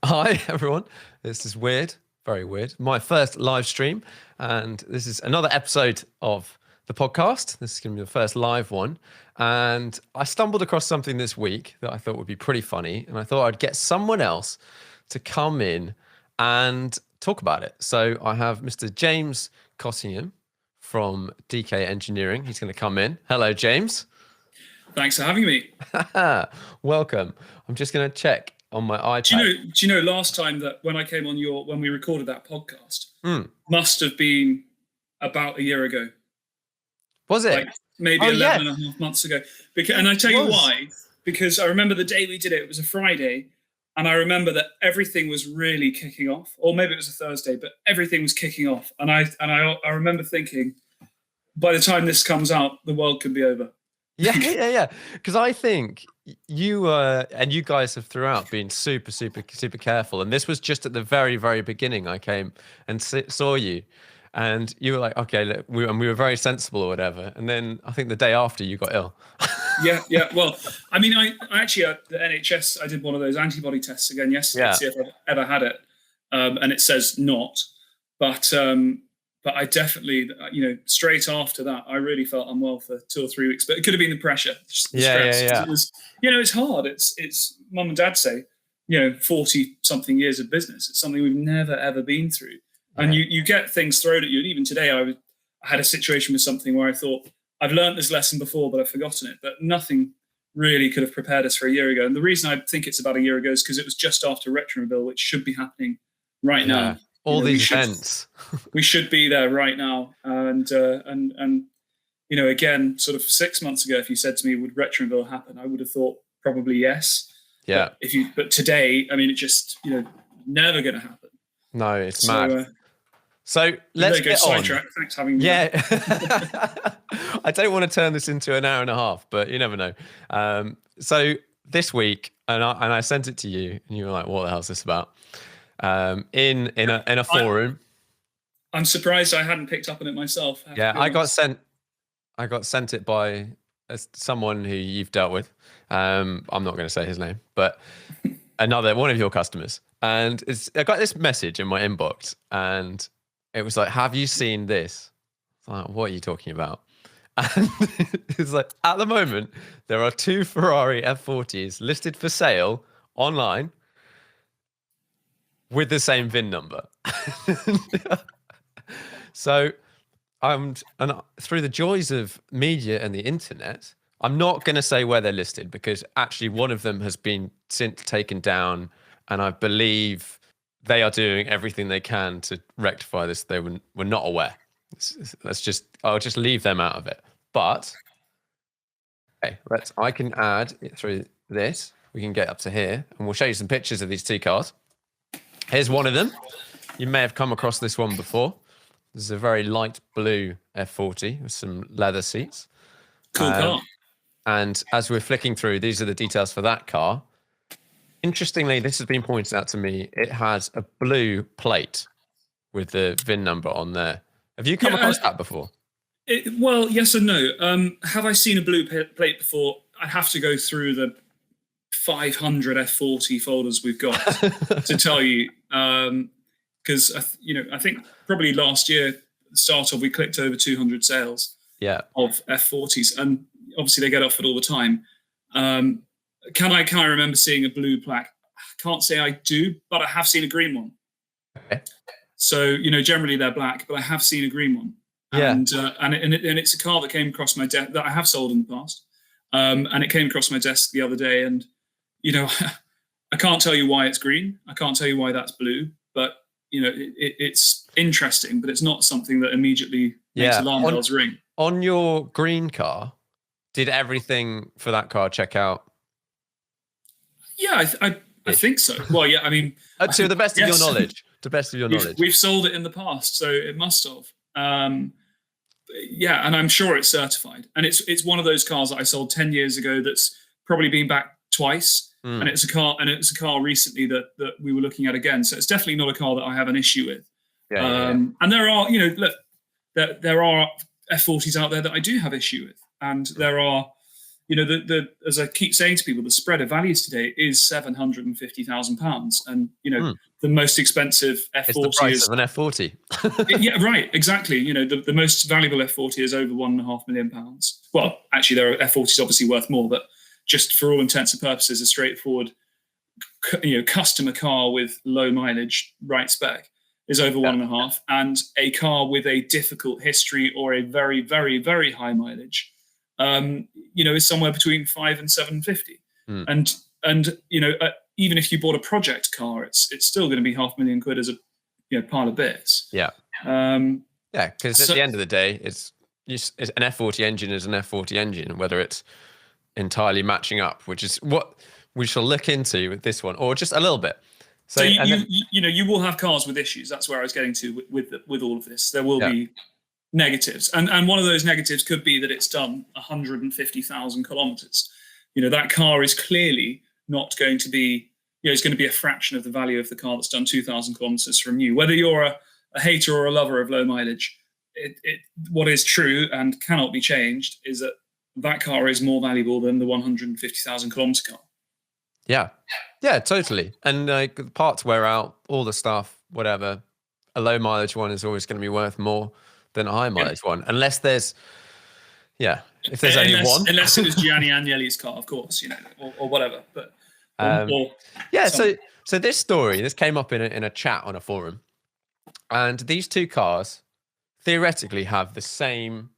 Hi, everyone. This is weird, very weird. My first live stream, and this is another episode of the podcast. This is going to be the first live one. And I stumbled across something this week that I thought would be pretty funny, and I thought I'd get someone else to come in and talk about it. So I have Mr. James Cottingham from DK Engineering. He's going to come in. Hello, James. Thanks for having me. Welcome. I'm just going to check on my iPad. Do you know last time that when I came on when we recorded that podcast, must have been about a year ago. Was it? Like maybe 11 and a half months ago. And I tell you why, because I remember the day we did it, it was a Friday, and I remember that everything was really kicking off, or maybe it was a Thursday, but everything was kicking off. And I remember thinking, by the time this comes out, the world could be over. Yeah. Because I think you and you guys have throughout been super careful. And this was just at the very, very beginning. I came and saw you, and you were like, okay, look, we were very sensible or whatever. And then I think the day after you got ill. Yeah. Well, I mean, I actually at the NHS, I did one of those antibody tests again yesterday to see if I've ever had it, and it says not. But I definitely, straight after that, I really felt unwell for 2 or 3 weeks. But it could have been the pressure, just the stress. Yeah. It was, it's hard. It's mum and dad say, 40 something years of business. It's something we've never ever been through, and you get things thrown at you. And even today, I had a situation with something where I thought I've learned this lesson before, but I've forgotten it. But nothing really could have prepared us for a year ago. And the reason I think it's about a year ago is because it was just after Retromobile, which should be happening right now. All these events. We should be there right now. And again, sort of 6 months ago, if you said to me, would Retromobile happen? I would have thought probably yes. Yeah. But today, I mean, it just, never going to happen. No, it's mad. So let's get on. Thanks for having me. Yeah. I don't want to turn this into an hour and a half, but you never know. So this week, and I sent it to you, and you were like, what the hell is this about? In a forum. I'm surprised I hadn't picked up on it myself. I got sent it by someone who you've dealt with. I'm not going to say his name, but one of your customers. And I got this message in my inbox, and it was like, "Have you seen this?" I was like, "What are you talking about?" And it's like, at the moment, there are 2 Ferrari F40s listed for sale online with the same VIN number. So and through the joys of media and the internet, I'm not going to say where they're listed, because actually one of them has been since taken down, and I believe they are doing everything they can to rectify this. They were not aware. I'll just leave them out of it. But okay, I can add it through this. We can get up to here, and we'll show you some pictures of these 2 cars. Here's one of them. You may have come across this one before. This is a very light blue F40 with some leather seats. Cool car. And as we're flicking through, these are the details for that car. Interestingly, this has been pointed out to me. It has a blue plate with the VIN number on there. Have you come across that before? Well, yes and no. Have I seen a blue plate before? I have to go through the 500 F40 folders we've got to tell you, because I think probably last year, at the start of, we clicked over 200 sales of F40s, and obviously they get offered all the time. Can I remember seeing a blue plaque? I can't say I do, but I have seen a green one. Okay. So generally they're black, but I have seen a green one. Yeah. And it's a car that came across my desk that I have sold in the past, and it came across my desk the other day, and I can't tell you why it's green. I can't tell you why that's blue, but it's interesting, but it's not something that immediately makes alarm bells ring. On your green car, did everything for that car check out? Yeah, I think so. Well, yeah, I mean, to the best of your knowledge. To the best of your knowledge, we've sold it in the past, so it must have. And I'm sure it's certified, and it's one of those cars that I sold 10 years ago that's probably been back twice, and it's a car recently that we were looking at again. So it's definitely not a car that I have an issue with. And there are, there are F40s out there that I do have issue with, and there are as I keep saying to people, the spread of values today is £750,000, and the most expensive F40 it's the price of an F40. Yeah, right, exactly. The most valuable F40 is over £1.5 million. Well, actually, there are F40s obviously worth more, but just for all intents and purposes, a straightforward, customer car with low mileage, right spec, is over 1.5, and a car with a difficult history or a very, very, very high mileage, is somewhere between 5 and 750. And even if you bought a project car, it's still going to be £500,000 as a pile of bits. Yeah. Because at the end of the day, it's an F40 engine is an F40 engine, whether it's entirely matching up, which is what we shall look into with this one, or just a little bit. So you will have cars with issues. That's where I was getting to with all of this. There will be negatives, and one of those negatives could be that it's done 150,000 kilometers. That car is clearly not going to be. It's going to be a fraction of the value of the car that's done 2,000 kilometers from new. Whether you're a hater or a lover of low mileage, what is true and cannot be changed is that car is more valuable than the 150,000 kilometer car. Yeah, totally. And the parts wear out, all the stuff, whatever. A low mileage one is always going to be worth more than a high mileage one, unless there's, if there's only one. Unless it was Gianni Agnelli's car, of course, or whatever. But so this came up in a chat on a forum, and these two cars theoretically have the same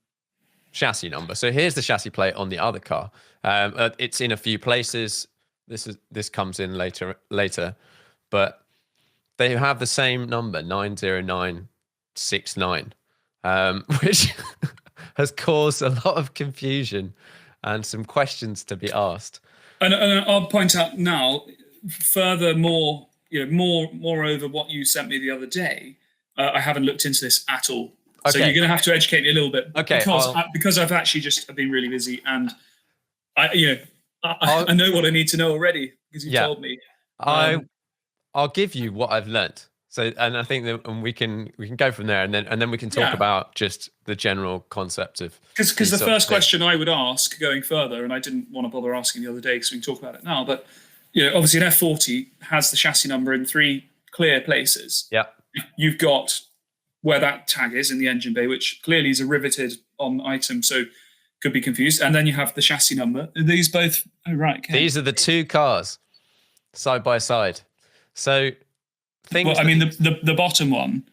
chassis number. So here's the chassis plate on the other car. It's in a few places. This comes in later, but they have the same number, 90969, which has caused a lot of confusion and some questions to be asked. And I'll point out now, furthermore, moreover what you sent me the other day, I haven't looked into this at all. Okay. So you're going to have to educate me a little bit. Okay. Because I've actually just been really busy, and I know what I need to know already because you told me. I'll give you what I've learnt. So, and I think that we can go from there, and then we can talk about just the general concept of. Because the first question I would ask going further, and I didn't want to bother asking the other day because we can talk about it now, but obviously an F40 has the chassis number in 3 clear places. Yeah. You've got where that tag is in the engine bay, which clearly is a riveted on item, so could be confused. And then you have the chassis number. Are these both? Oh, right. Okay. These are the two cars side by side. So things. Well, I mean, the bottom one,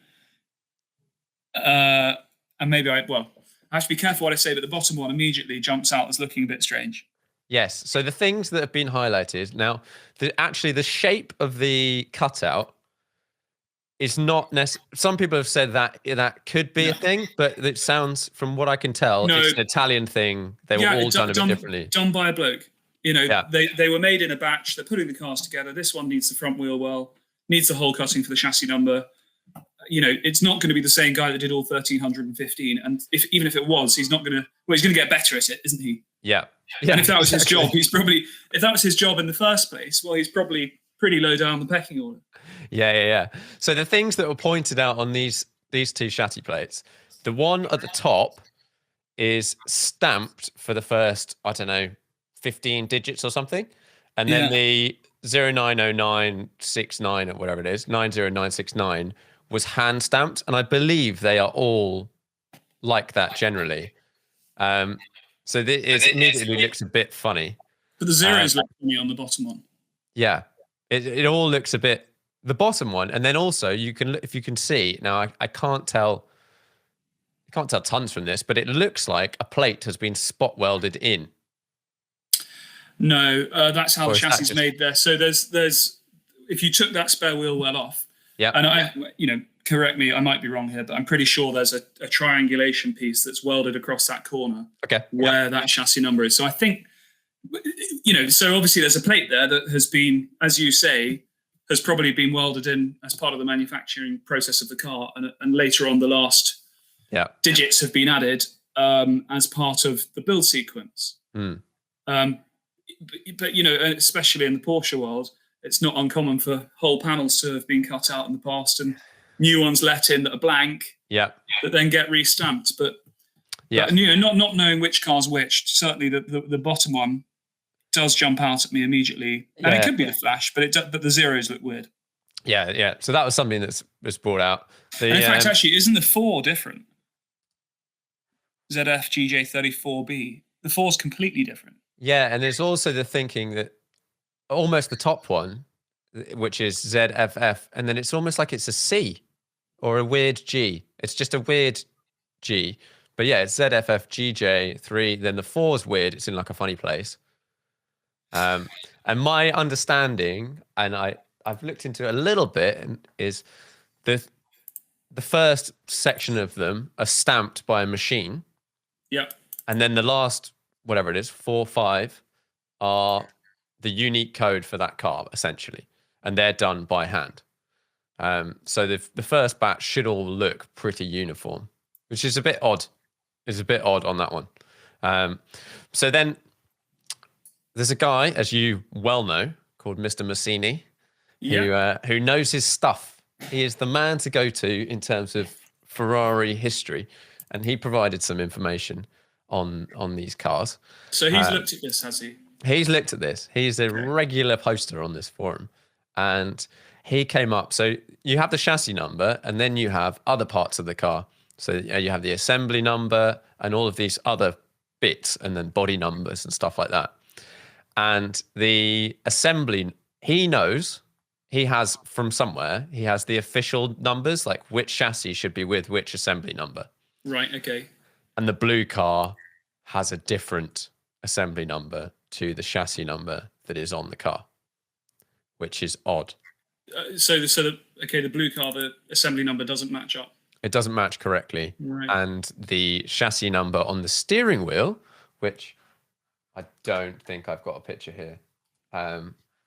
and maybe I have to be careful what I say, but the bottom one immediately jumps out as looking a bit strange. Yes. So the things that have been highlighted now, the shape of the cutout is not necessarily. Some people have said that could be a thing, but it sounds, from what I can tell, it's an Italian thing. They were all done a bit differently. Done by a bloke. They were made in a batch. They're putting the cars together. This one needs the front wheel well, needs the hole cutting for the chassis number. It's not going to be the same guy that did all 1,315. And even if it was, he's not going to. Well, he's going to get better at it, isn't he? Yeah. And if that was his job, if that was his job in the first place, well, he's probably pretty low down the pecking order. Yeah. So the things that were pointed out on these two chassis plates, the one at the top is stamped for the first, 15 digits or something. And then the 090969 or whatever it is, 90969 was hand stamped. And I believe they are all like that generally. So it immediately looks a bit funny. But the zeros look funny on the bottom one. Yeah. It all looks a bit. The bottom one, and then also if you can see now, I can't tell tons from this, but it looks like a plate has been spot welded in. No, that's how the chassis is made there. So there's if you took that spare wheel well off, and correct me, I might be wrong here, but I'm pretty sure there's a triangulation piece that's welded across that corner. Okay. Where that chassis number is. So I think, so obviously there's a plate there that has been, as you say, has probably been welded in as part of the manufacturing process of the car, and later on the last digits have been added as part of the build sequence. But especially in the Porsche world, it's not uncommon for whole panels to have been cut out in the past and new ones let in that are blank, that then get re-stamped. But Yeah. But not knowing which car's which, certainly the bottom one does jump out at me immediately, and it could be the Flash, but but the zeros look weird. Yeah. So that was something that was brought out. And in fact, actually, isn't the 4 different? ZFGJ34B. The 4 is completely different. Yeah, and there's also the thinking that almost the top one, which is ZFF, and then it's almost like it's a C or a weird G. It's just a weird G. But yeah, it's ZFFGJ3. Then the 4 is weird. It's in like a funny place. And my understanding, and I've looked into it a little bit, is the first section of them are stamped by a machine. Yeah. And then the last, whatever it is, 4, 5 are the unique code for that car, essentially. And they're done by hand. So the first batch should all look pretty uniform, which is a bit odd. It's a bit odd on that one. So then there's a guy, as you well know, called Mr. Massini, who knows his stuff. He is the man to go to in terms of Ferrari history, and he provided some information on these cars. So he's looked at this, has he? He's looked at this. He's a regular poster on this forum, and he came up. So you have the chassis number, and then you have other parts of the car. So you have the assembly number and all of these other bits, and then body numbers and stuff like that. And the assembly, he knows. He has from somewhere, he has the official numbers, like which chassis should be with which assembly number. Right, okay. And the blue car has a different assembly number to the chassis number that is on the car, which is odd. The blue car, the assembly number doesn't match up. It doesn't match correctly. Right. And the chassis number on the steering wheel, which I don't think I've got a picture here.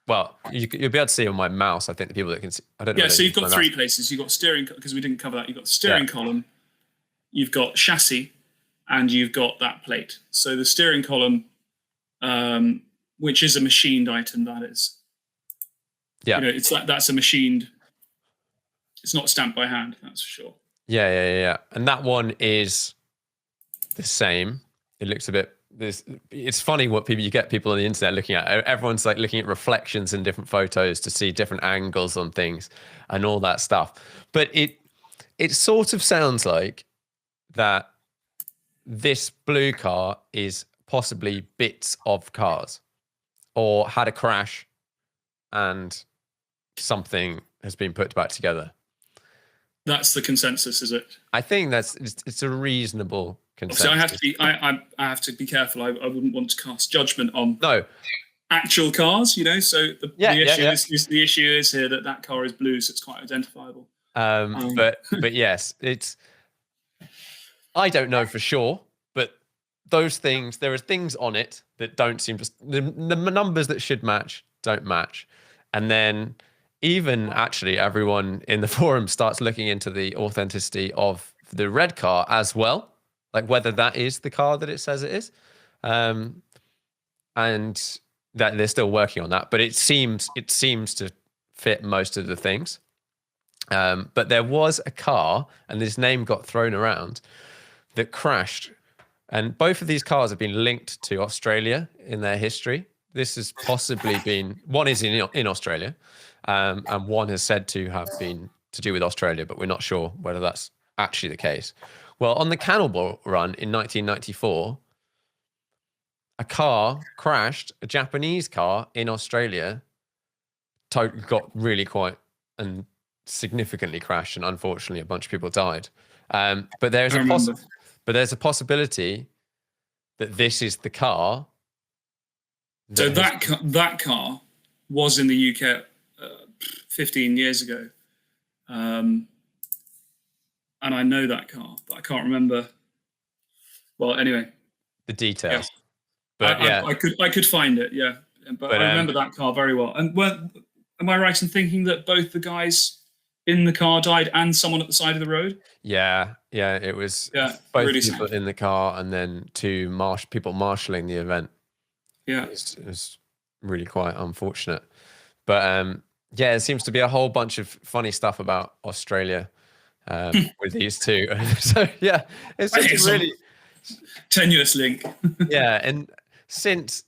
Well, you'll be able to see on my mouse. I think the people that can see. I don't know. Yeah, so you've got 3 places. You've got steering, because we didn't cover that. You've got steering column, you've got chassis, and you've got that plate. So the steering column, which is a machined item, that is. Yeah. It's that's a machined. It's not stamped by hand, that's for sure. Yeah. And that one is the same. It looks a bit. It's funny what you get people on the internet looking at. Everyone's like looking at reflections in different photos to see different angles on things and all that stuff. But it sort of sounds like that this blue car is possibly bits of cars, or had a crash and something has been put back together. That's the consensus, is it? I think it's a reasonable consensus. So I have to be careful. I wouldn't want to cast judgment on actual cars, So the issue is here that car is blue, so it's quite identifiable. But yes, it's. I don't know for sure, but those things, there are things on it that don't seem to. The numbers that should match don't match, and then even actually everyone in the forum starts looking into the authenticity of the red car as well, like whether that is the car that it says it is, and that they're still working on that. But it seems to fit most of the things. But there was a car, and this name got thrown around, that crashed. And both of these cars have been linked to Australia in their history. This has possibly been, one is in Australia, and one has said to have been to do with Australia, but we're not sure whether that's actually the case. Well, on the Cannonball Run in 1994, a car crashed, a Japanese car in Australia, got really quite and significantly crashed, and unfortunately a bunch of people died. But there's a possibility that this is the car. So that car was in the UK 15 years ago, and I know that car, but I can't remember. Well, anyway, the details. Yeah. But I could find it. Yeah, but I remember that car very well. And am I right in thinking that both the guys in the car died and someone at the side of the road? Yeah, it was both really people sad. In the car, and then two people marshalling the event. Yeah, it was really quite unfortunate. But there seems to be a whole bunch of funny stuff about Australia with these two. So yeah, it's just tenuous link. Yeah, and since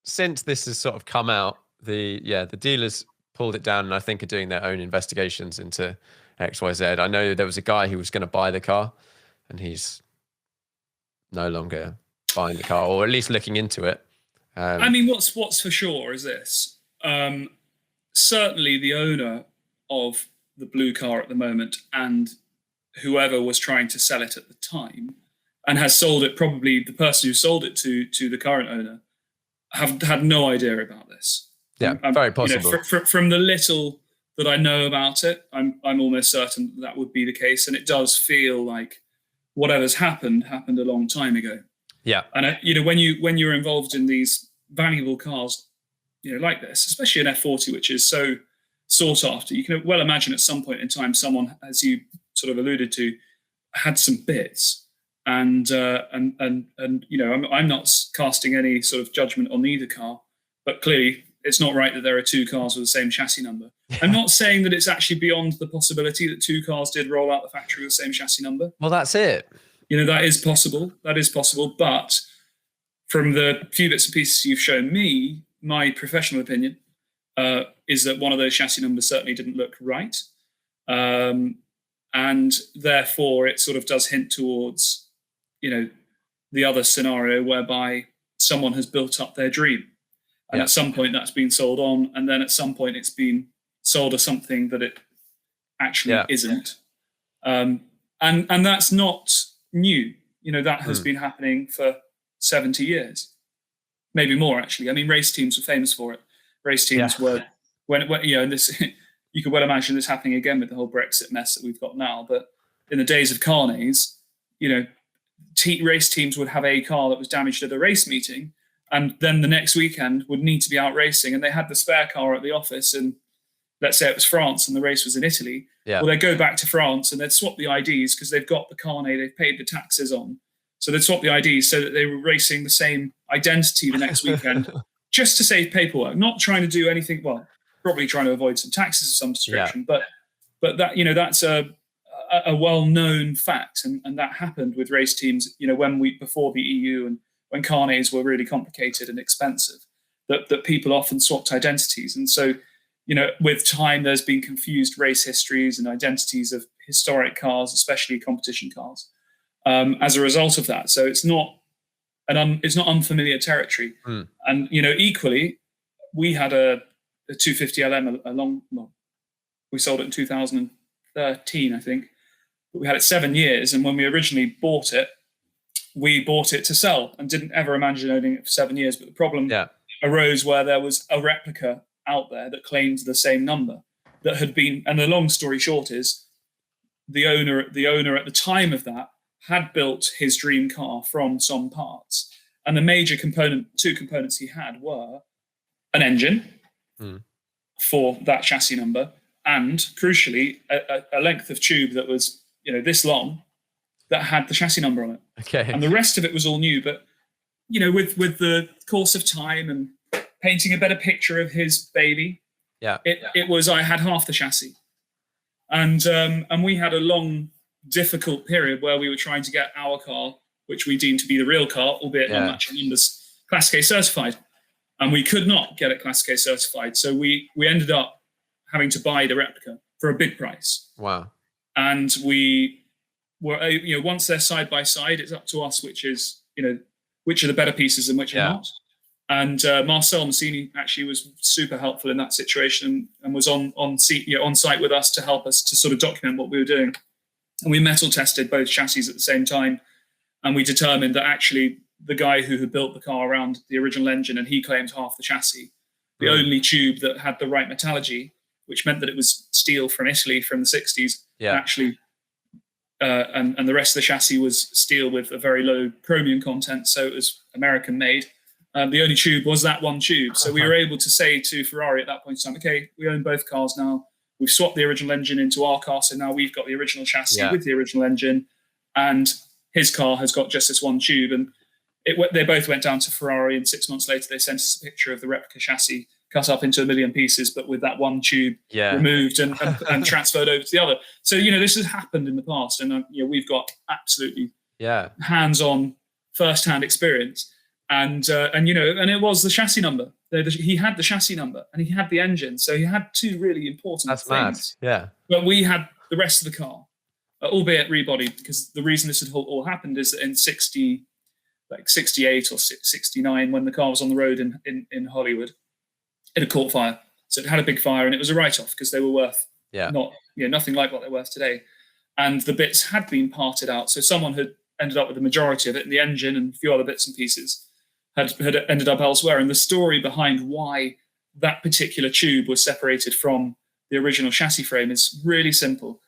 this has sort of come out, the dealers pulled it down, and I think are doing their own investigations into XYZ. I know there was a guy who was going to buy the car, and he's no longer buying the car, or at least looking into it. I mean, what's for sure is this. Certainly the owner of the blue car at the moment, and whoever was trying to sell it at the time, and has sold it, probably the person who sold it to the current owner, have had no idea about this. Yeah, very possible. From the little that I know about it, I'm almost certain that would be the case, and it does feel like whatever's happened a long time ago. Yeah, and when you're involved in these valuable cars, like this, especially an F40, which is so sought after, you can well imagine at some point in time, someone, as you sort of alluded to, had some bits. And I'm not casting any sort of judgment on either car, but clearly it's not right that there are two cars with the same chassis number. I'm not saying that it's actually beyond the possibility that two cars did roll out the factory with the same chassis number. Well, that's it. That is possible. But from the few bits and pieces you've shown me, my professional opinion is that one of those chassis numbers certainly didn't look right. And therefore it sort of does hint towards, the other scenario whereby someone has built up their dream. And at some point that's been sold on, and then at some point it's been sold as something that it actually isn't. And that's not new. That has been happening for 70 years, maybe more actually. I mean, race teams were famous for it. Race teams were, when and this, you could well imagine this happening again with the whole Brexit mess that we've got now. But in the days of carnets, race teams would have a car that was damaged at a race meeting, and then the next weekend would need to be out racing, and they had the spare car at the office, and let's say it was France and the race was in Italy. Well, they'd go back to France and they'd swap the IDs because they've got the carnet they've paid the taxes on. So they'd swap the IDs so that they were racing the same identity the next weekend, just to save paperwork, not trying to do anything, well, probably trying to avoid some taxes of some description, but that, that's a well-known fact, and that happened with race teams, before the EU and when carnets were really complicated and expensive, that people often swapped identities. And so, with time, there's been confused race histories and identities of historic cars, especially competition cars, as a result of that. So it's not unfamiliar territory. And, equally, we had a 250 LM we sold it in 2013, I think. But we had it 7 years, and when we originally bought it, we bought it to sell and didn't ever imagine owning it for 7 years. But the problem arose where there was a replica out there that claimed the same number that had been, and the long story short is, the owner at the time of that had built his dream car from some parts, and the major two components he had were an engine for that chassis number, and crucially a length of tube that was this long that had the chassis number on it. Okay. And the rest of it was all new, but with the course of time and painting a better picture of his baby, I had half the chassis, and we had a long, difficult period where we were trying to get our car, which we deemed to be the real car, albeit not matching numbers, Class K certified, and we could not get it Class K certified. So we ended up having to buy the replica for a big price. Wow. And we were, once they're side by side, it's up to us which are the better pieces and which are not. And Marcel Massini actually was super helpful in that situation and was on site with us to help us to sort of document what we were doing. And we metal tested both chassis at the same time, and we determined that actually the guy who had built the car around the original engine, and he claimed half the chassis, the only tube that had the right metallurgy, which meant that it was steel from Italy from the 60s, actually, and the rest of the chassis was steel with a very low chromium content, so it was American made. The only tube was that one tube. So we were able to say to Ferrari at that point in time, okay, we own both cars now. We've swapped the original engine into our car, so now we've got the original chassis with the original engine, and his car has got just this one tube. And they both went down to Ferrari, and 6 months later they sent us a picture of the replica chassis cut up into a million pieces, but with that one tube removed and transferred over to the other. So, this has happened in the past, and we've got absolutely hands-on first-hand experience. And it was the chassis number. He had the chassis number and he had the engine. So he had two really important things. Mad. Yeah. But we had the rest of the car, albeit rebodied, because the reason this had all happened is that in 68 or 69, when the car was on the road in Hollywood, it had caught fire. So it had a big fire, and it was a write-off because they were worth nothing like what they're worth today. And the bits had been parted out. So someone had ended up with the majority of it, and the engine and a few other bits and pieces had ended up elsewhere. And the story behind why that particular tube was separated from the original chassis frame is really simple.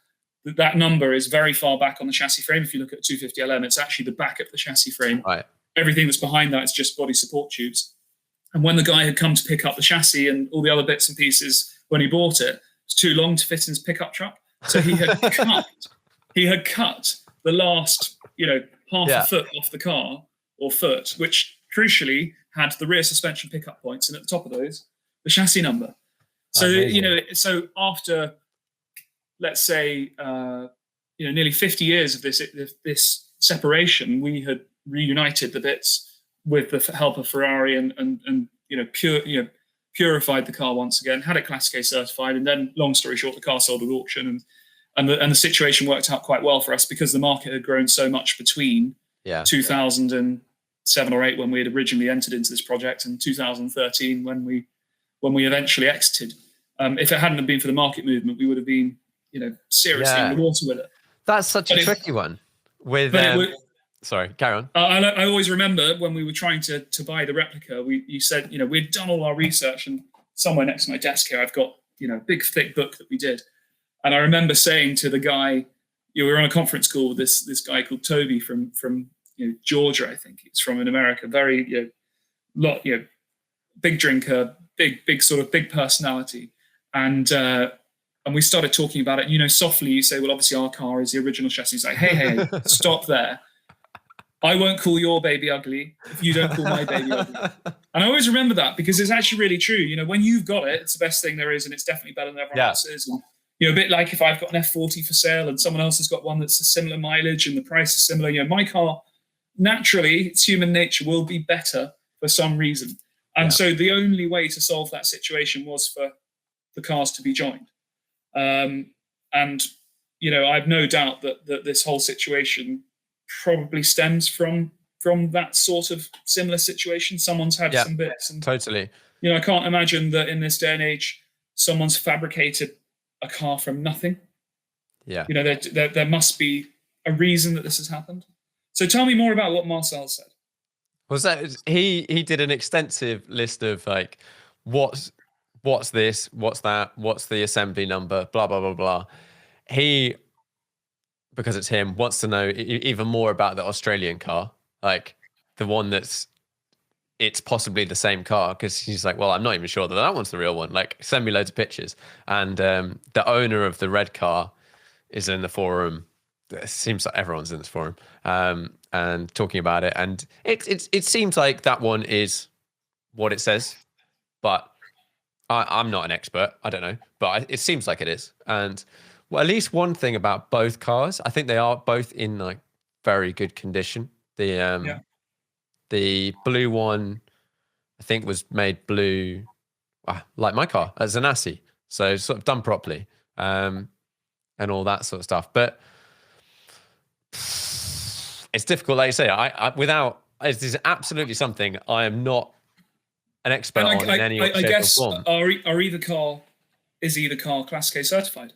That number is very far back on the chassis frame. If you look at 250LM, it's actually the back of the chassis frame. Right. Everything that's behind that is just body support tubes. And when the guy had come to pick up the chassis and all the other bits and pieces when he bought it, it was too long to fit in his pickup truck. So he had cut the last, half a foot off the car, or foot, which crucially had the rear suspension pickup points, and at the top of those, the chassis number. So, so after, let's say, nearly 50 years of this separation, we had reunited the bits with the help of Ferrari and purified the car once again, had it Class A certified, and then, long story short, the car sold at auction, and the situation worked out quite well for us because the market had grown so much between 2007 or 8 when we had originally entered into this project, and 2013 when we eventually exited. If it hadn't been for the market movement, we would have been seriously in the water with it. That's such a tricky one. Sorry, carry on. I always remember when we were trying to buy the replica, you said, we'd done all our research, and somewhere next to my desk here, I've got, a big thick book that we did. And I remember saying to the guy, we were on a conference call with this guy called Toby from Georgia, I think. He's from in America, very, big drinker, big sort of big personality. And we started talking about it. Softly you say, well, obviously our car is the original chassis. He's like, hey, stop there. I won't call your baby ugly if you don't call my baby ugly. And I always remember that because it's actually really true. When you've got it, it's the best thing there is, and it's definitely better than everyone else's. And, a bit like if I've got an F40 for sale and someone else has got one that's a similar mileage and the price is similar, my car, naturally, it's human nature, will be better for some reason. And so the only way to solve that situation was for the cars to be joined. And, I've no doubt that this whole situation probably stems from that sort of similar situation. Someone's had some bits. And, totally. I can't imagine that in this day and age, someone's fabricated a car from nothing. Yeah. There must be a reason that this has happened. So tell me more about what Marcel said. Was that he did an extensive list of like, what's this, what's that, what's the assembly number, blah, blah, blah, blah. He, because it's him, wants to know even more about the Australian car, like the one it's possibly the same car, because he's like, well, I'm not even sure that one's the real one. Like, send me loads of pictures. And the owner of the red car is in the forum. It seems like everyone's in this forum and talking about it. And it seems like that one is what it says, but I'm not an expert. I don't know, but it seems like it is. And well, at least one thing about both cars, I think they are both in like very good condition. The blue one, I think, was made blue, like my car, at Zanassi. So sort of done properly, and all that sort of stuff. But it's difficult, like you say. This is absolutely something I am not an expert on in any way, shape, or form. Is either car Class K certified?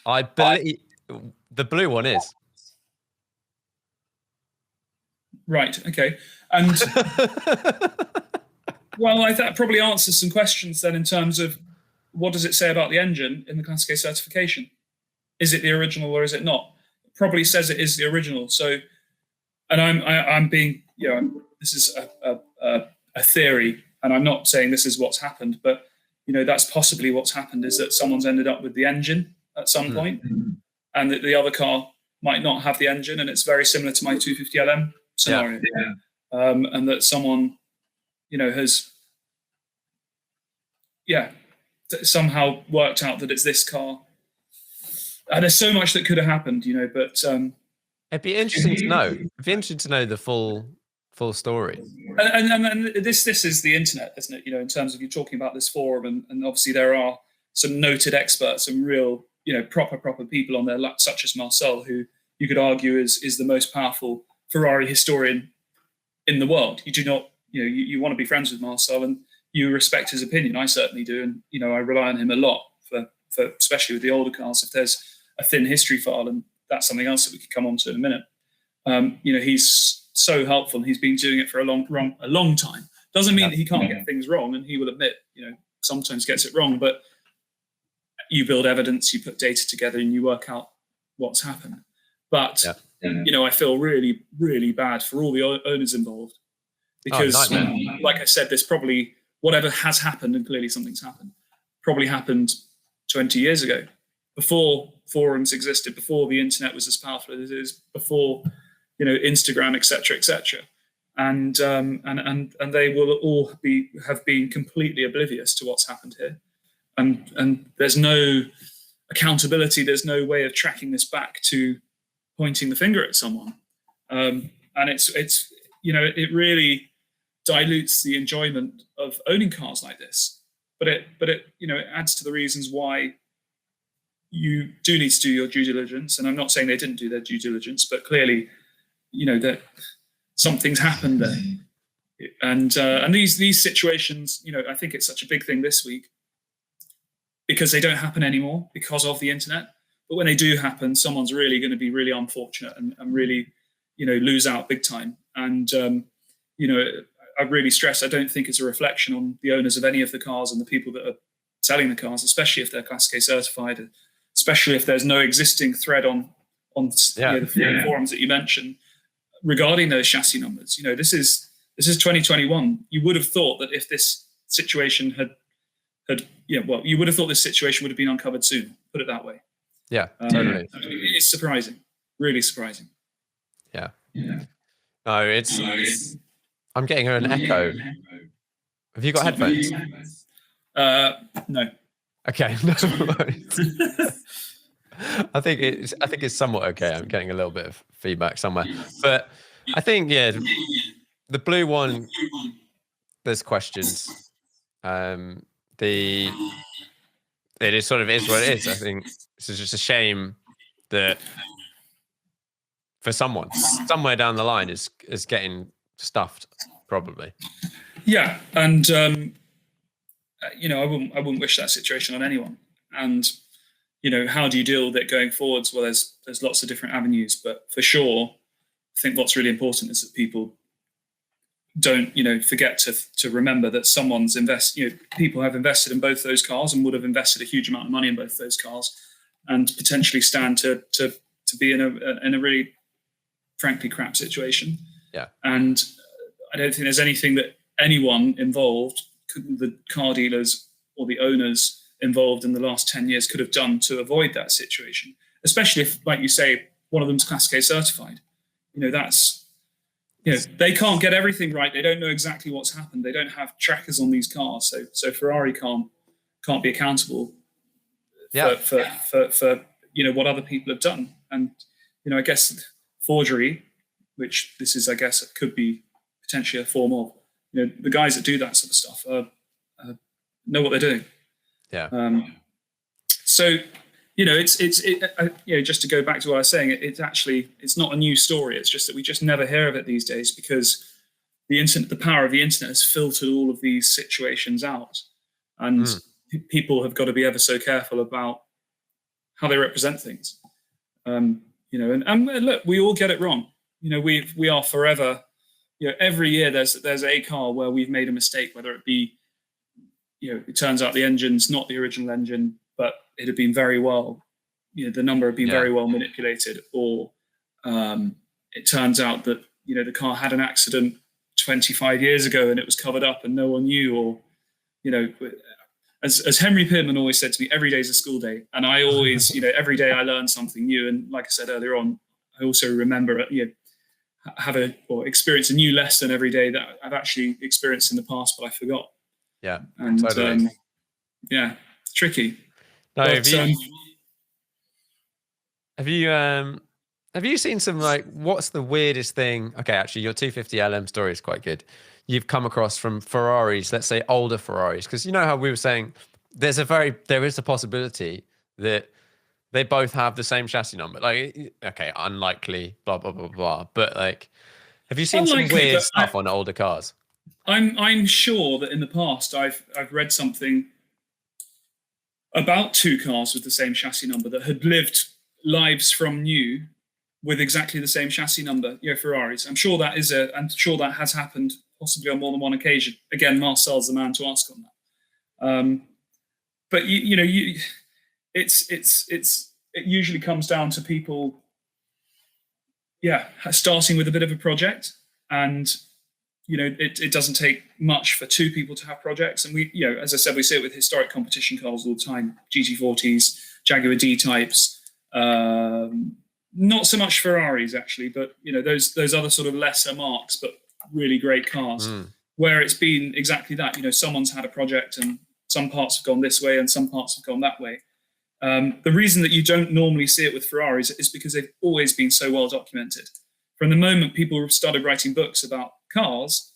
I believe the blue one is. Right. Okay. And well, that probably answers some questions then in terms of what does it say about the engine in the Class K certification? Is it the original or is it not? It probably says it is the original. So, and I'm being, this is a theory, and I'm not saying this is what's happened, but that's possibly what's happened is that someone's ended up with the engine at some point, and that the other car might not have the engine, and it's very similar to my 250LM scenario. And that someone, has, somehow worked out that it's this car. And there's so much that could have happened, but... It'd be interesting to know. It'd be interesting to know the full full story. And this is the internet, isn't it? In terms of you talking about this forum, and obviously there are some noted experts and real, proper people on there, such as Marcel, who you could argue is the most powerful Ferrari historian in the world. You do not, you want to be friends with Marcel and you respect his opinion. I certainly do, and I rely on him a lot for especially with the older cars. If there's a thin history file, and that's something else that we could come on to in a minute. He's so helpful, and he's been doing it for a long time. Doesn't mean that he can't get things wrong, and he will admit, sometimes gets it wrong. But you build evidence, you put data together, and you work out what's happened. But I feel really, really bad for all the owners involved, because, like I said, there's probably whatever has happened, and clearly something's happened, probably happened 20 years ago, before forums existed, before the internet was as powerful as it is, before Instagram, etc., and they will all have been completely oblivious to what's happened here, and there's no accountability. There's no way of tracking this back to pointing the finger at someone, and it's it really dilutes the enjoyment of owning cars like this. But it adds to the reasons why you do need to do your due diligence. And I'm not saying they didn't do their due diligence, but clearly, that something's happened there. And these situations, I think it's such a big thing this week because they don't happen anymore because of the internet. But when they do happen, someone's really going to be really unfortunate and really, lose out big time. And, I really stress, I don't think it's a reflection on the owners of any of the cars and the people that are selling the cars, especially if they're Class K certified, especially if there's no existing thread on the forums that you mentioned regarding those chassis numbers. This is 2021. You would have thought that if this situation you would have thought this situation would have been uncovered soon. Put it that way. Yeah, totally. It's surprising, really surprising. Yeah. No, it's I'm getting an echo. Have you got headphones? No. Okay. I think it's somewhat okay. I'm getting a little bit of feedback somewhere, but I think the blue one. There's questions. It is sort of is what it is. I think it's just a shame that for someone somewhere down the line is getting stuffed, probably. Yeah, and I wouldn't wish that situation on anyone. And how do you deal with it going forwards? Well, there's lots of different avenues, but for sure, I think what's really important is that people don't forget to remember that someone's people have invested in both those cars and would have invested a huge amount of money in both those cars, and potentially stand to be in a really frankly crap situation. Yeah. And I don't think there's anything that anyone involved, the car dealers or the owners involved in the last 10 years, could have done to avoid that situation, especially if, like you say, one of them's Class K certified. That's they can't get everything right. They don't know exactly what's happened. They don't have trackers on these cars, so Ferrari can't be accountable for what other people have done. And I guess forgery, which this is, I guess, it could be potentially a form of. The guys that do that sort of stuff know what they're doing. Yeah. So it's just to go back to what I was saying, it's not a new story. It's just that we just never hear of it these days because the power of the internet has filtered all of these situations out, and people have got to be ever so careful about how they represent things. And look, we all get it wrong. We are forever. Every year there's a car where we've made a mistake, whether it be, it turns out the engine's not the original engine, but it had been very well, the number had been very well manipulated, or it turns out that, the car had an accident 25 years ago and it was covered up and no one knew, or, as Henry Pittman always said to me, every day is a school day. And I always, every day I learn something new. And like I said earlier on, I also remember, experience a new lesson every day that I've actually experienced in the past, but I forgot. Yeah. And totally. Tricky. No, have you Have you seen some like what's the weirdest thing? Okay, actually, your 250 LM story is quite good. You've come across from Ferraris, let's say older Ferraris, because you know how we were saying there is a possibility that they both have the same chassis number. Like, okay, unlikely, blah blah blah blah. But like, have you seen some Unlikely, weird but stuff on older cars? I'm sure that in the past I've read something about two cars with the same chassis number that had lived lives from new with exactly the same chassis number. Ferraris. I'm sure that has happened possibly on more than one occasion. Again, Marcel's the man to ask on that. But it usually comes down to people, starting with a bit of a project, and it doesn't take much for two people to have projects. And we, as I said, we see it with historic competition cars all the time: GT40s, Jaguar D types. Not so much Ferraris actually, but those other sort of lesser marks, but really great cars, where it's been exactly that. Someone's had a project and some parts have gone this way and some parts have gone that way. The reason that you don't normally see it with Ferraris is because they've always been so well documented. From the moment people started writing books about cars,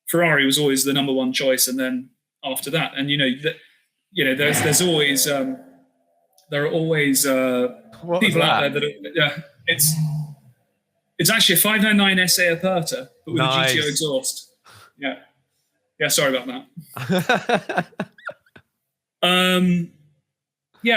Ferrari was always the number one choice, and then after that, and there's always there are always people out there that it's actually a 599 SA Aperta, but with Nice. a GTO exhaust. Yeah. Sorry about that.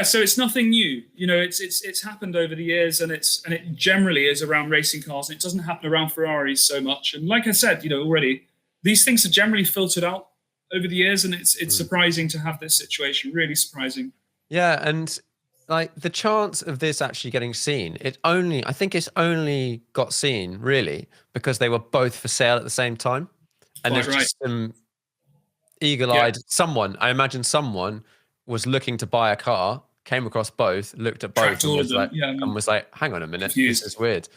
So it's nothing new. It's happened over the years, and it generally is around racing cars, and it doesn't happen around Ferraris so much. And like I said, already, these things are generally filtered out over the years, and it's surprising to have this situation. Really surprising. Yeah, and like the chance of this actually getting seen, I think it's only got seen really because they were both for sale at the same time, and there's just some eagle-eyed I imagine someone was looking to buy a car, came across both, looked at both, and was like, "Hang on a minute, confused. This is weird."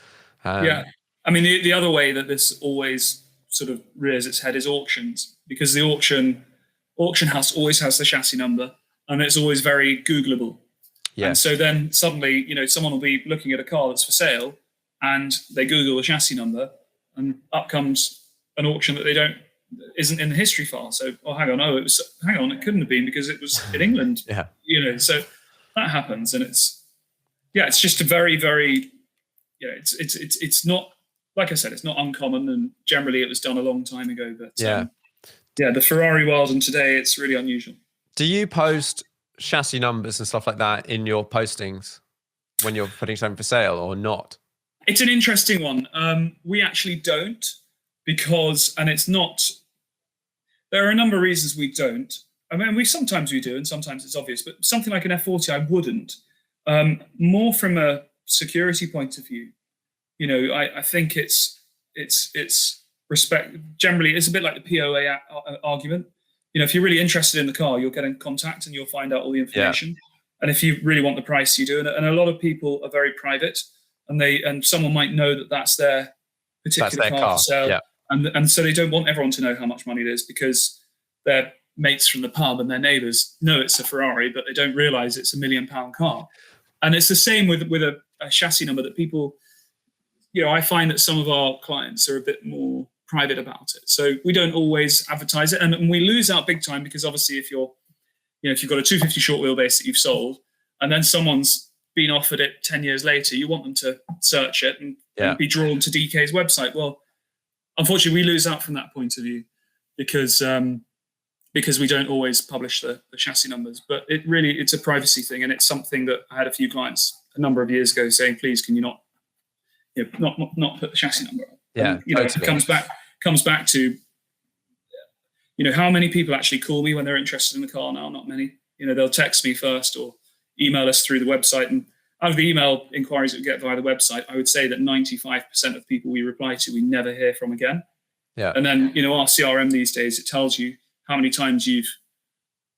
I mean, the other way that this always sort of rears its head is auctions, because the auction house always has the chassis number, and it's always very Googleable. Yeah. And so then suddenly, someone will be looking at a car that's for sale, and they Google the chassis number, and up comes an auction that isn't in the history file. So, it couldn't have been because it was in England. So that happens, and it's just a very, very, it's not, like I said, it's not uncommon, and generally it was done a long time ago. But the Ferrari world, and today it's really unusual. Do you post chassis numbers and stuff like that in your postings when you're putting something for sale, or not? It's an interesting one. We actually don't, because, and it's not, there are a number of reasons we don't. I mean, sometimes we do, and sometimes it's obvious, but something like an F40, I wouldn't. More from a security point of view. I think it's respect. Generally, it's a bit like the POA argument. If you're really interested in the car, you'll get in contact and you'll find out all the information. And if you really want the price, you do. And a lot of people are very private, and someone might know that that's their particular car for sale. Yeah. And so they don't want everyone to know how much money it is, because their mates from the pub and their neighbours know it's a Ferrari, but they don't realise it's £1 million car. And it's the same with a chassis number that people, I find that some of our clients are a bit more private about it. So we don't always advertise it, and we lose out big time, because obviously if you've got a 250 short wheelbase that you've sold, and then someone's been offered it 10 years later, you want them to search it and be drawn to DK's website. Well, unfortunately, we lose out from that point of view, because we don't always publish the chassis numbers. But it's a privacy thing, and it's something that I had a few clients a number of years ago saying, please, can you not put the chassis number on? Yeah, and, it comes back to, how many people actually call me when they're interested in the car now? Not many. They'll text me first or email us through the website. And out of the email inquiries that we get via the website, I would say that 95% of people we reply to, we never hear from again. Yeah. And then, our CRM these days, it tells you how many times you've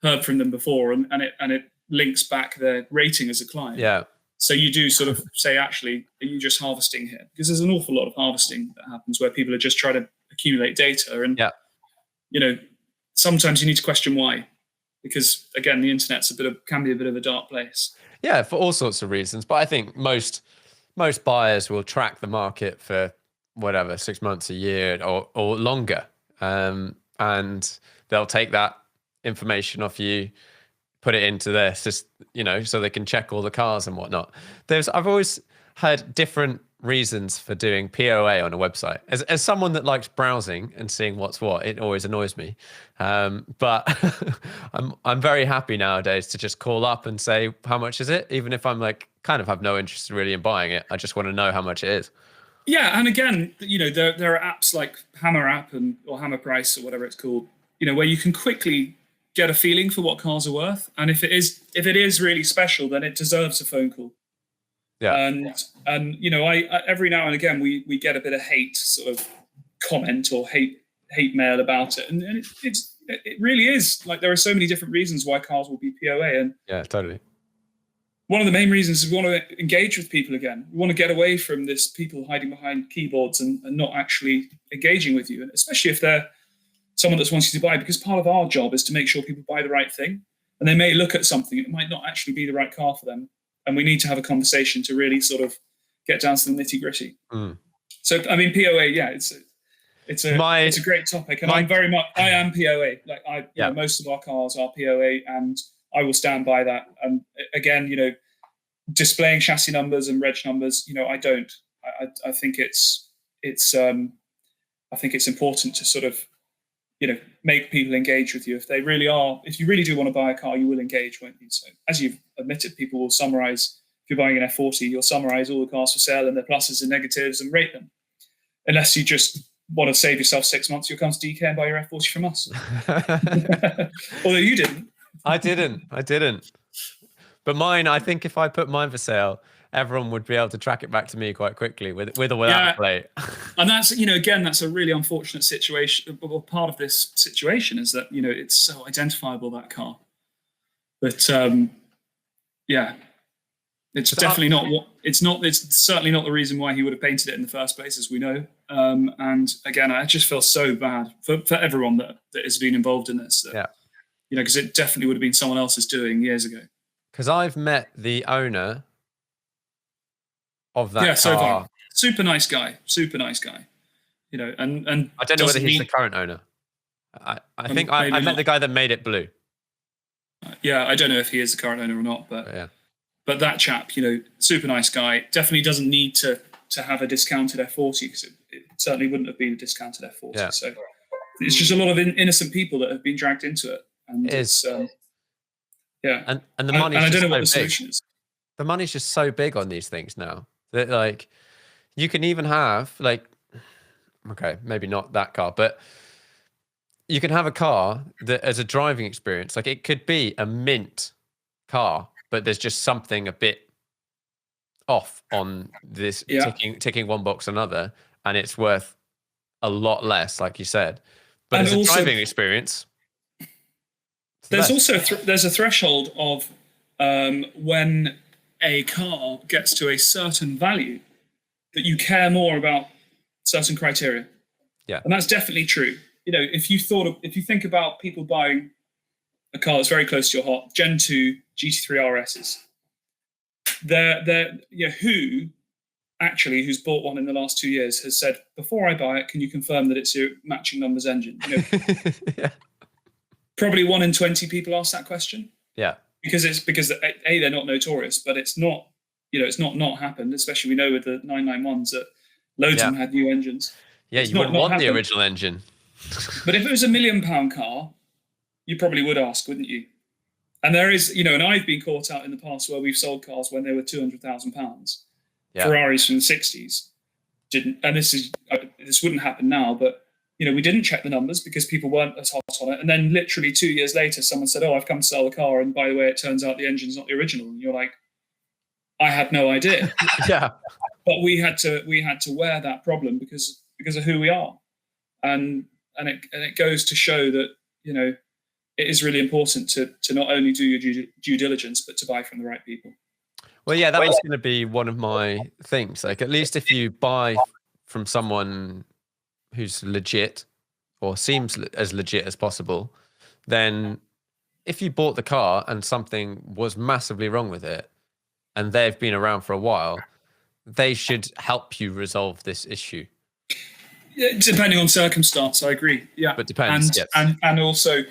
heard from them before, and it links back their rating as a client. Yeah. So you do sort of say, actually, are you just harvesting here? Because there's an awful lot of harvesting that happens where people are just trying to accumulate data. And, sometimes you need to question why. Because, again, the internet's can be a bit of a dark place. Yeah, for all sorts of reasons. But I think most most buyers will track the market for whatever 6 months, a year, or longer, and they'll take that information off you, put it into their system, so they can check all the cars and whatnot. I've always had different reasons for doing POA on a website. As someone that likes browsing and seeing what's what, it always annoys me. But I'm very happy nowadays to just call up and say, how much is it? Even if I'm like kind of have no interest really in buying it, I just want to know how much it is. Yeah, and again, there are apps like Hammer App or Hammer Price or whatever it's called, where you can quickly get a feeling for what cars are worth, and if it is really special, then it deserves a phone call. Yeah. And I every now and again we get a bit of hate sort of comment or hate mail about it, and it really is like there are so many different reasons why cars will be POA, and yeah, totally. One of the main reasons is we want to engage with people again. We want to get away from this people hiding behind keyboards and not actually engaging with you, and especially if they're someone that's wanting to buy, because part of our job is to make sure people buy the right thing, and they may look at something, it might not actually be the right car for them. And we need to have a conversation to really sort of get down to the nitty gritty. So, I mean, POA, yeah, it's a great topic, and I am POA. Like most of our cars are POA, and I will stand by that. And again, displaying chassis numbers and reg numbers, I don't. I think it's important to sort of make people engage with you. If you really do want to buy a car, you will engage, won't you? So as you've admitted, people will summarize. If you're buying an F40, you'll summarize all the cars for sale and their pluses and negatives and rate them. Unless you just want to save yourself 6 months, you'll come to DK and buy your F40 from us. Although you didn't. I didn't. But mine, I think if I put mine for sale, everyone would be able to track it back to me quite quickly with or without a plate. And that's, again, that's a really unfortunate situation. Well, part of this situation is that, it's so identifiable, that car. But it's definitely not what it's certainly not the reason why he would have painted it in the first place, as we know. And again, I just feel so bad for everyone that has been involved in this. Because it definitely would have been someone else's doing years ago. Because I've met the owner of that car. So far. Super nice guy. And I don't know whether he's the current owner. I think I met the guy that made it blue. Yeah, I don't know if he is the current owner or not, but that chap, super nice guy, definitely doesn't need to have a discounted F40, because it certainly wouldn't have been a discounted F40. Yeah. So it's just a lot of innocent people that have been dragged into it. And it's and the money. And I don't know what the solution is. The money's just so big on these things now that, like, you can even have, like, okay, maybe not that car, but you can have a car that, as a driving experience, like, it could be a mint car, but there's just something a bit off on this ticking one box or another, and it's worth a lot less, like you said. But as a driving experience, there's a threshold of when a car gets to a certain value that you care more about certain criteria. Yeah. And that's definitely true. If you think about people buying a car that's very close to your heart, Gen 2 GT3 RSs, who's bought one in the last 2 years has said, before I buy it, can you confirm that it's your matching numbers engine? Yeah. Probably 1 in 20 people ask that question. Yeah. Because they're not notorious, but it's not, it's not happened, especially we know with the 991s that loads of them had new engines. Yeah, you wouldn't want the original engine. But if it was £1 million car, you probably would ask, wouldn't you? And there is, and I've been caught out in the past where we've sold cars when they were £200,000. Yeah. Ferraris from the 60s didn't, and this wouldn't happen now, but we didn't check the numbers because people weren't as hot on it. And then literally 2 years later, someone said, "Oh, I've come to sell the car, and by the way, it turns out the engine's not the original." And you're like, "I had no idea." Yeah. But we had to wear that problem because of who we are, and it goes to show that it is really important to not only do your due diligence, but to buy from the right people. Well, yeah, that was going to be one of my things. Like, at least if you buy from someone who's legit or seems as legit as possible, then if you bought the car and something was massively wrong with it and they've been around for a while, they should help you resolve this issue. Yeah, depending on circumstance, I agree. Yeah, But depends. And also,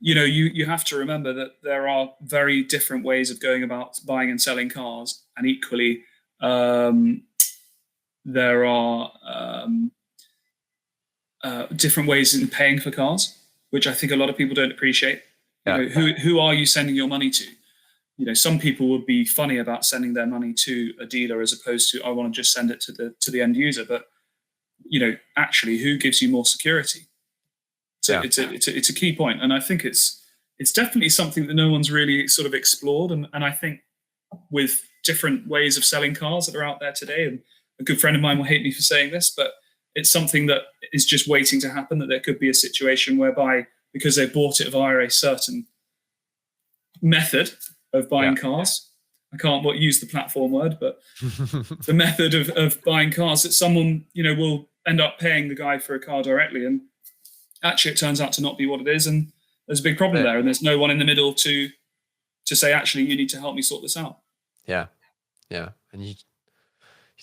you have to remember that there are very different ways of going about buying and selling cars, and equally, there are different ways in paying for cars, which I think a lot of people don't appreciate. Who are you sending your money to? Some people would be funny about sending their money to a dealer as opposed to I want to just send it to the end user. But actually, who gives you more security? So it's a key point, and I think it's definitely something that no one's really sort of explored. And I think with different ways of selling cars that are out there today, and a good friend of mine will hate me for saying this, but it's something that is just waiting to happen. That there could be a situation whereby, because they bought it via a certain method of buying cars, I can't use the platform word, but the method of buying cars, that someone will end up paying the guy for a car directly, and actually it turns out to not be what it is, and there's a big problem there, and there's no one in the middle to say, actually, you need to help me sort this out. Yeah, and you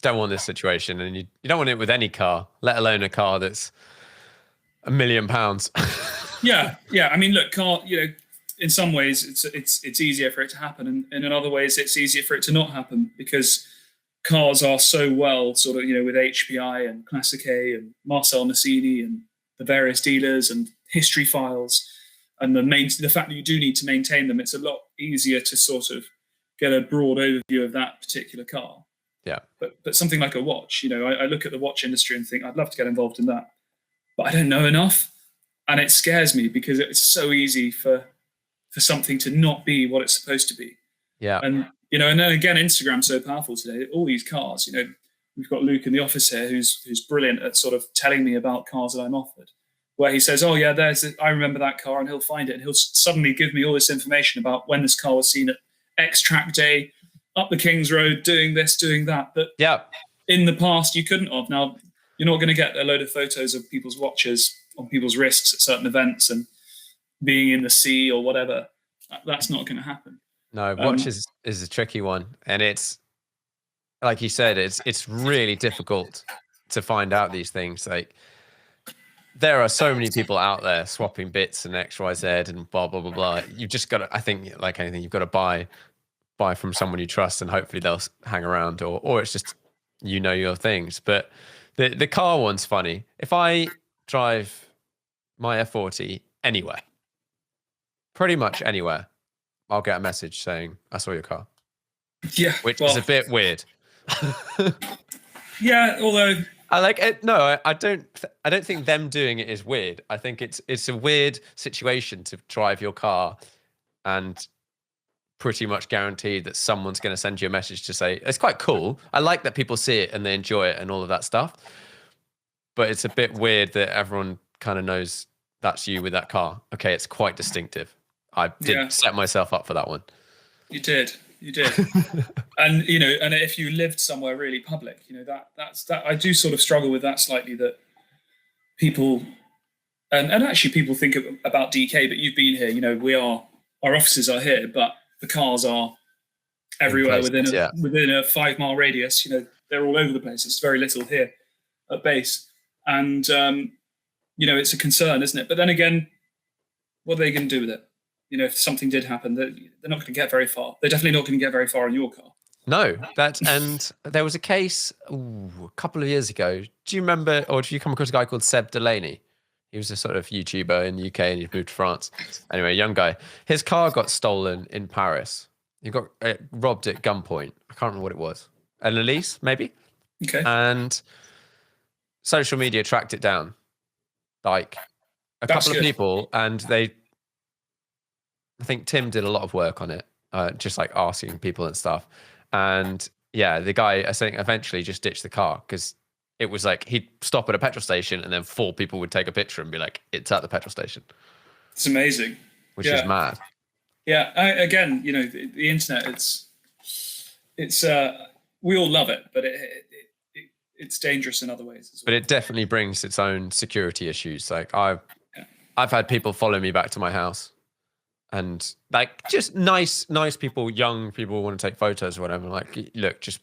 don't want this situation, and you don't want it with any car, let alone a car that's £1 million. yeah. I mean, look, car. In some ways, it's easier for it to happen, and in other ways, it's easier for it to not happen, because cars are so well sort of with HPI and Classic A and Marcel Massini and the various dealers and history files, and the fact that you do need to maintain them. It's a lot easier to sort of get a broad overview of that particular car. Yeah. But something like a watch, I look at the watch industry and think I'd love to get involved in that, but I don't know enough, and it scares me because it's so easy for something to not be what it's supposed to be. Yeah. And and then again, Instagram's so powerful today. All these cars, we've got Luke in the office here who's brilliant at sort of telling me about cars that I'm offered, where he says, oh yeah, I remember that car, and he'll find it, and he'll suddenly give me all this information about when this car was seen at X track day, up the King's Road, doing this, doing that. But in the past, you couldn't have. Now, you're not going to get a load of photos of people's watches on people's wrists at certain events and being in the sea or whatever. That's not going to happen. No, watch is a tricky one, and it's like you said, it's really difficult to find out these things. Like, there are so many people out there swapping bits and XYZ and blah blah blah blah. You've just got to, I think, like anything, you've got to buy from someone you trust, and hopefully they'll hang around, or it's just your things. But the car one's funny. If I drive my F40 anywhere, pretty much anywhere, I'll get a message saying, I saw your car. Yeah. Which is a bit weird. Yeah, although I like it. No, I don't think them doing it is weird. I think it's a weird situation to drive your car and pretty much guaranteed that someone's going to send you a message to say, it's quite cool. I like that people see it and they enjoy it and all of that stuff. But it's a bit weird that everyone kind of knows that's you with that car. Okay, it's quite distinctive. I did set myself up for that one. You did. And and if you lived somewhere really public, that's I do sort of struggle with that slightly, that people and actually people think about DK, but you've been here, our offices are here, but the cars are everywhere within a 5 mile radius. They're all over the place. It's very little here at base, and it's a concern, isn't it? But then again, what are they going to do with it? If something did happen, they're not going to get very far. They're definitely not going to get very far in your car. No, and there was a case a couple of years ago. Do you remember, or do you come across a guy called Seb Delaney? He was a sort of YouTuber in the UK, and he'd moved to France. Anyway, a young guy. His car got stolen in Paris. He got robbed at gunpoint. I can't remember what it was. An Elise, maybe? Okay. And social media tracked it down. Like a couple of people, and I think Tim did a lot of work on it, just like asking people and stuff. And yeah, the guy, I think, eventually just ditched the car because it was like he'd stop at a petrol station and then 4 people would take a picture and be like, it's at the petrol station. It's amazing. Which is mad. Yeah. Again, the internet, it's we all love it, but it's dangerous in other ways as well. But it definitely brings its own security issues. Like I've had people follow me back to my house. And like just nice people, young people want to take photos or whatever. Like, look, just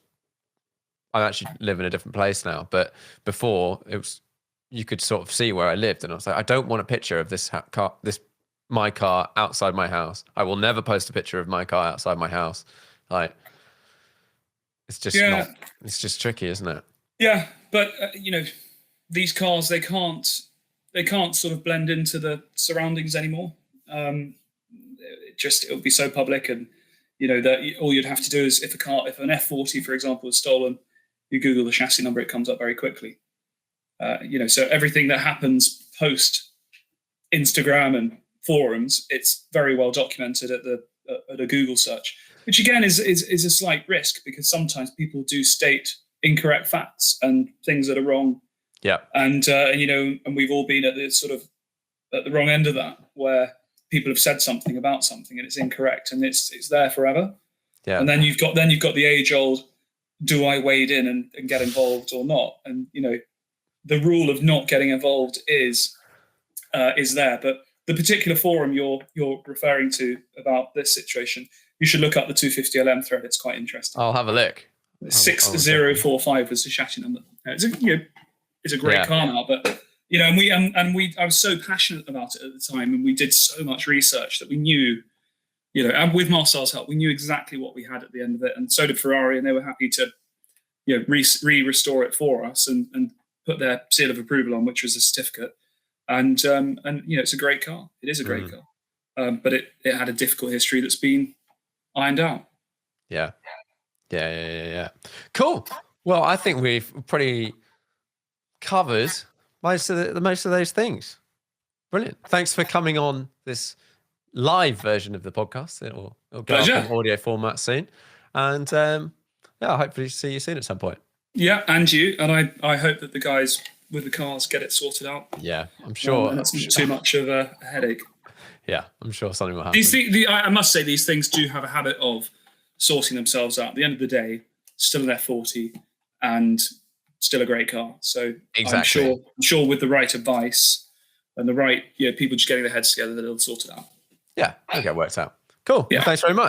I actually live in a different place now, but before it was, you could sort of see where I lived, and I was like, I don't want a picture of this car, my car outside my house. I will never post a picture of my car outside my house. Like, it's just not. It's just tricky, isn't it? Yeah, but these cars, they can't sort of blend into the surroundings anymore. It would be so public, and that all you'd have to do is if an F40, for example, is stolen, you Google the chassis number, it comes up very quickly. So everything that happens post Instagram and forums, it's very well documented at a Google search, which again is a slight risk, because sometimes people do state incorrect facts and things that are wrong. Yeah. And we've all been at the wrong end of that, where people have said something about something and it's incorrect, and it's there forever. Yeah. And then you've got the age old, do I wade in and get involved or not? And the rule of not getting involved is there. But the particular forum you're referring to about this situation, you should look up the 250LM thread. It's quite interesting. I'll have a look. 6045 was the chassis number. It's a great car now, but I was so passionate about it at the time, and we did so much research that we knew, and with Marcel's help, we knew exactly what we had at the end of it, and so did Ferrari, and they were happy to, restore it for us and put their seal of approval on, which was a certificate, and it's a great car. It is a great car, but it had a difficult history that's been ironed out. Yeah. Cool. Well, I think we've pretty covered most of those things. Brilliant. Thanks for coming on this live version of the podcast. It'll go up in audio format soon, and hopefully see you soon at some point. Yeah, and you, and I hope that the guys with the cars get it sorted out. Yeah, I'm sure. That's not too much of a headache. Yeah, I'm sure something will happen. I must say, these things do have a habit of sorting themselves out. At the end of the day, still an F40 and still a great car. So exactly. I'm sure with the right advice and the right people just getting their heads together, that it'll sort it out. Yeah, it'll get worked out. Cool. Yeah. Well, thanks very much.